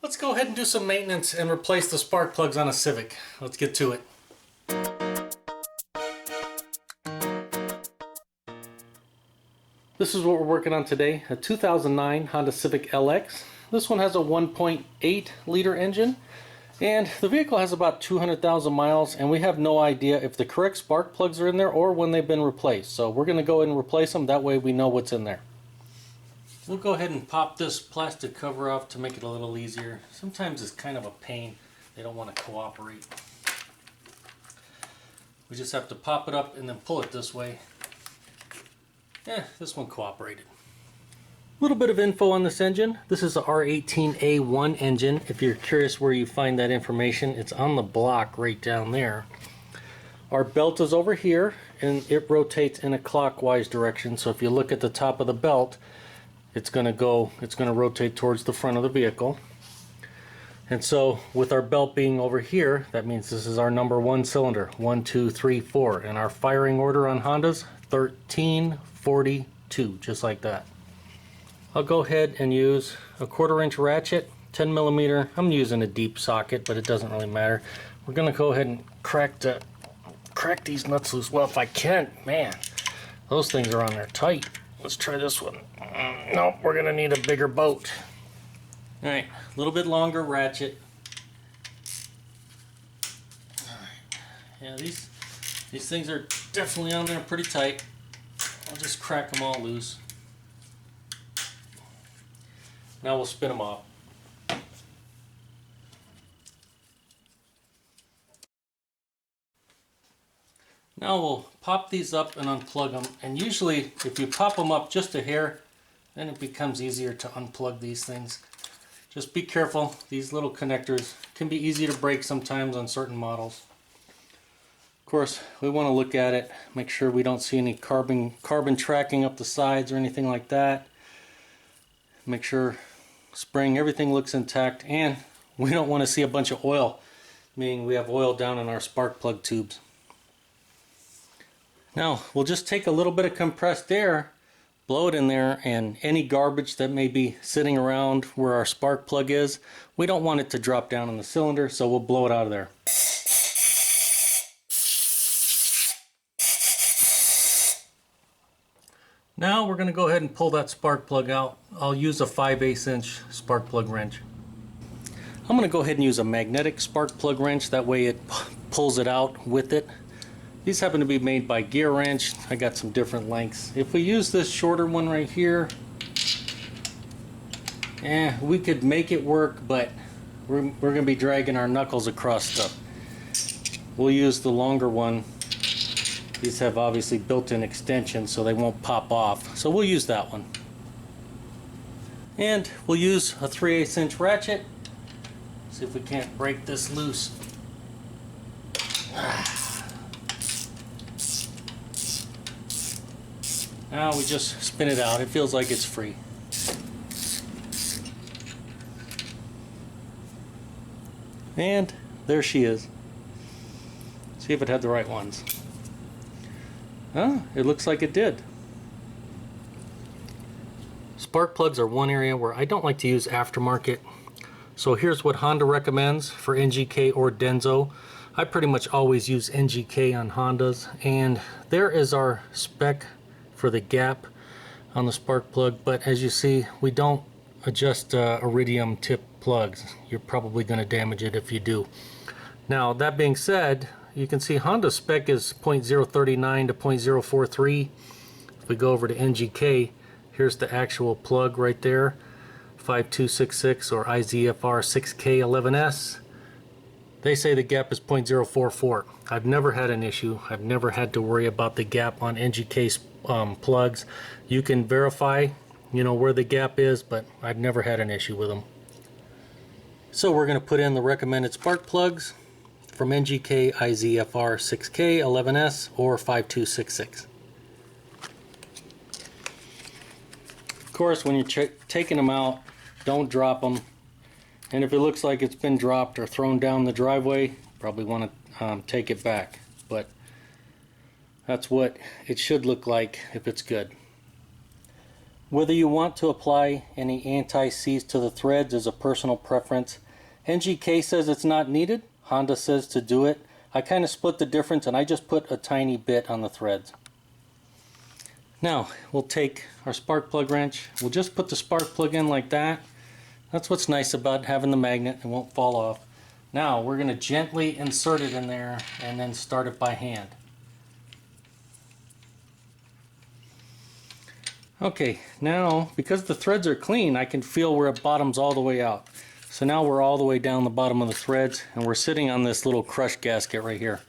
Let's go ahead and do some maintenance and replace the spark plugs on a Civic. Let's get to it. This is what we're working on today, a 2009 Honda Civic LX. This one has a 1.8 liter engine and the vehicle has about 200,000 miles, and we have no idea if the correct spark plugs are in there or when they've been replaced. So we're going to go ahead and replace them, that way we know what's in there. We'll go ahead and pop this plastic cover off to make it a little easier. Sometimes it's kind of a pain. They don't want to cooperate. We just have to pop it up and then pull it this way. Yeah, this one cooperated. A little bit of info on this engine. This is a R18A1 engine. If you're curious where you find that information, it's on the block right down there. Our belt is over here and it rotates in a clockwise direction. So if you look at the top of the belt, it's going to rotate towards the front of the vehicle. And so with our belt being over here, that means this is our number one cylinder, 1, 2, 3, 4. And our firing order on Hondas, 1342, just like that. I'll go ahead and use a 1/4 inch ratchet, 10 millimeter. I'm using a deep socket, but it doesn't really matter. We're going to go ahead and crack these nuts loose. Well, if I can, man, those things are on there tight. Let's try this one. Nope, we're going to need a bigger boat. Alright, a little bit longer ratchet. Alright, yeah, these things are definitely on there pretty tight. I'll just crack them all loose. Now we'll spin them off. Now we'll pop these up and unplug them. And usually if you pop them up just a hair, then it becomes easier to unplug these things. Just be careful. These little connectors can be easy to break sometimes on certain models. Of course, we want to look at it, make sure we don't see any carbon tracking up the sides or anything like that. Make sure spring, everything looks intact, and we don't want to see a bunch of oil, meaning we have oil down in our spark plug tubes. Now we'll just take a little bit of compressed air, blow it in there, and any garbage that may be sitting around where our spark plug is, we don't want it to drop down in the cylinder, so we'll blow it out of there. Now we're going to go ahead and pull that spark plug out. I'll use a 5/8 inch spark plug wrench. I'm going to go ahead and use a magnetic spark plug wrench, that way it pulls it out with it. These happen to be made by Gear Wrench. I got some different lengths. If we use this shorter one right here, we could make it work, but we're going to be dragging our knuckles across stuff. We'll use the longer one. These have obviously built-in extensions, so they won't pop off. So we'll use that one. And we'll use a 3/8 inch ratchet. See if we can't break this loose. Now we just spin it out. It feels like it's free. And there she is. See if it had the right ones. It looks like it did. Spark plugs are one area where I don't like to use aftermarket. So here's what Honda recommends for NGK or Denso. I pretty much always use NGK on Hondas, and there is our spec for the gap on the spark plug. But as you see, we don't adjust iridium tip plugs. You're probably going to damage it if you do. Now that being said, you can see Honda spec is 0.039 to 0.043. If we go over to NGK, here's the actual plug right there, 5266 or IZFR 6K11S. They say the gap is 0.044. I've never had an issue. I've never had to worry about the gap on NGK plugs. You can verify, where the gap is, but I've never had an issue with them. So we're going to put in the recommended spark plugs from NGK, IZFR 6K11S or 5266. Of course, when you're taking them out, don't drop them. And if it looks like it's been dropped or thrown down the driveway, probably want to take it back. But that's what it should look like if it's good. Whether you want to apply any anti-seize to the threads is a personal preference. NGK says it's not needed. Honda says to do it. I kind of split the difference and I just put a tiny bit on the threads. Now we'll take our spark plug wrench. We'll just put the spark plug in like that. That's what's nice about having the magnet. It won't fall off. Now we're going to gently insert it in there and then start it by hand. Okay, now because the threads are clean, I can feel where it bottoms all the way out. So now we're all the way down the bottom of the threads and we're sitting on this little crush gasket right here.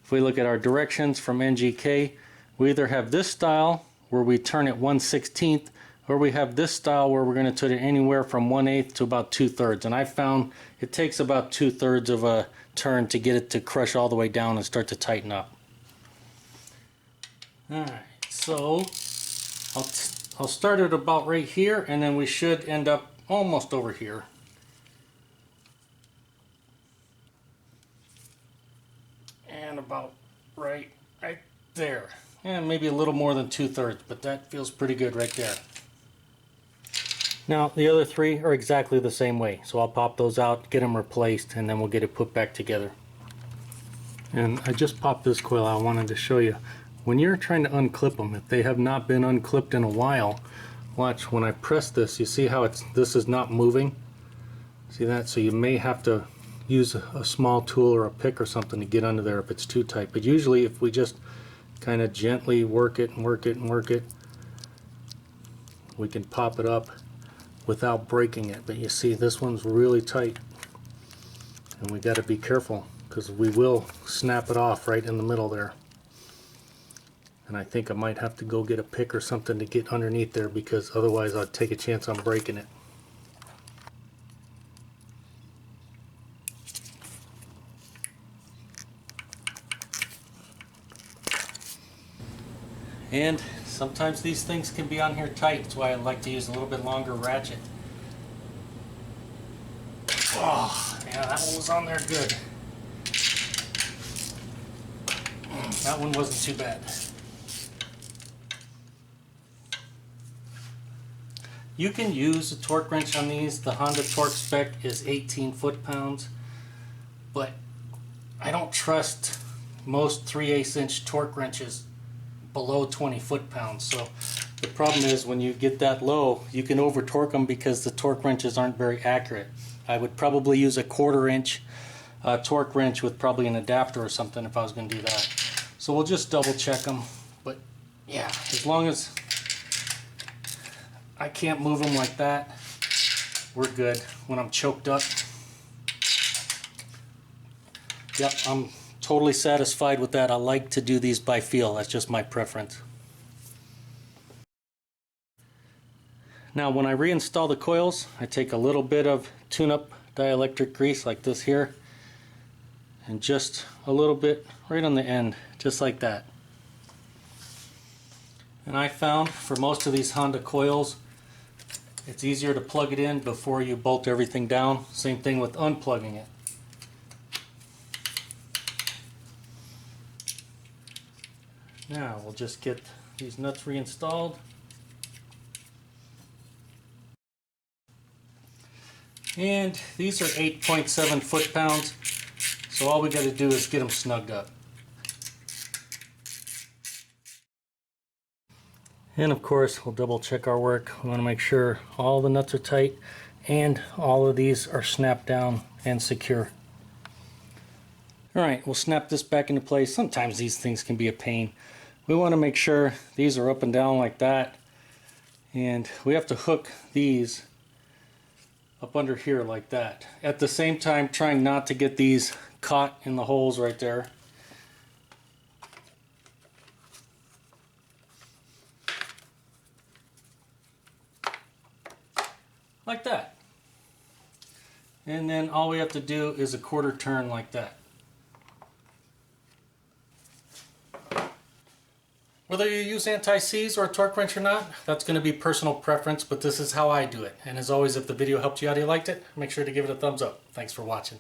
If we look at our directions from NGK, we either have this style where we turn it 1/16 or we have this style where we're going to turn it anywhere from 1/8 to about 2/3. And I found it takes about 2/3 of a turn to get it to crush all the way down and start to tighten up. Alright, so I'll start it about right here and then we should end up almost over here. And about right there. And maybe a little more than 2/3, but that feels pretty good right there. Now the other three are exactly the same way, so I'll pop those out, get them replaced, and then we'll get it put back together. And I just popped this coil out. I wanted to show you. When you're trying to unclip them, if they have not been unclipped in a while, watch when I press this, you see how this is not moving? See that? So you may have to use a small tool or a pick or something to get under there if it's too tight. But usually if we just kind of gently work it and work it and work it, we can pop it up without breaking it. But you see this one's really tight and we got to be careful because we will snap it off right in the middle there. And I think I might have to go get a pick or something to get underneath there because otherwise I'd take a chance on breaking it. And sometimes these things can be on here tight. That's why I like to use a little bit longer ratchet. Oh, yeah, that one was on there good. That one wasn't too bad. You can use a torque wrench on these. The Honda torque spec is 18 foot-pounds, but I don't trust most 3/8 inch torque wrenches below 20 foot-pounds. So the problem is when you get that low, you can over torque them because the torque wrenches aren't very accurate. I would probably use a 1/4 inch torque wrench with probably an adapter or something if I was going to do that. So we'll just double check them. But yeah, as long as I can't move them like that, we're good. When I'm choked up, yep, I'm totally satisfied with that. I like to do these by feel. That's just my preference. Now when I reinstall the coils, I take a little bit of tune-up dielectric grease like this here and just a little bit right on the end, just like that. And I found for most of these Honda coils, it's easier to plug it in before you bolt everything down. Same thing with unplugging it. Now we'll just get these nuts reinstalled. And these are 8.7 foot-pounds, so all we got to do is get them snugged up. And of course, we'll double check our work. We want to make sure all the nuts are tight and all of these are snapped down and secure. Alright, we'll snap this back into place. Sometimes these things can be a pain. We want to make sure these are up and down like that. And we have to hook these up under here like that. At the same time, trying not to get these caught in the holes right there. Like that. And then all we have to do is a 1/4 turn like that. Whether you use anti-seize or a torque wrench or not, that's going to be personal preference, but this is how I do it. And as always, if the video helped you out or you liked it, make sure to give it a thumbs up. Thanks for watching.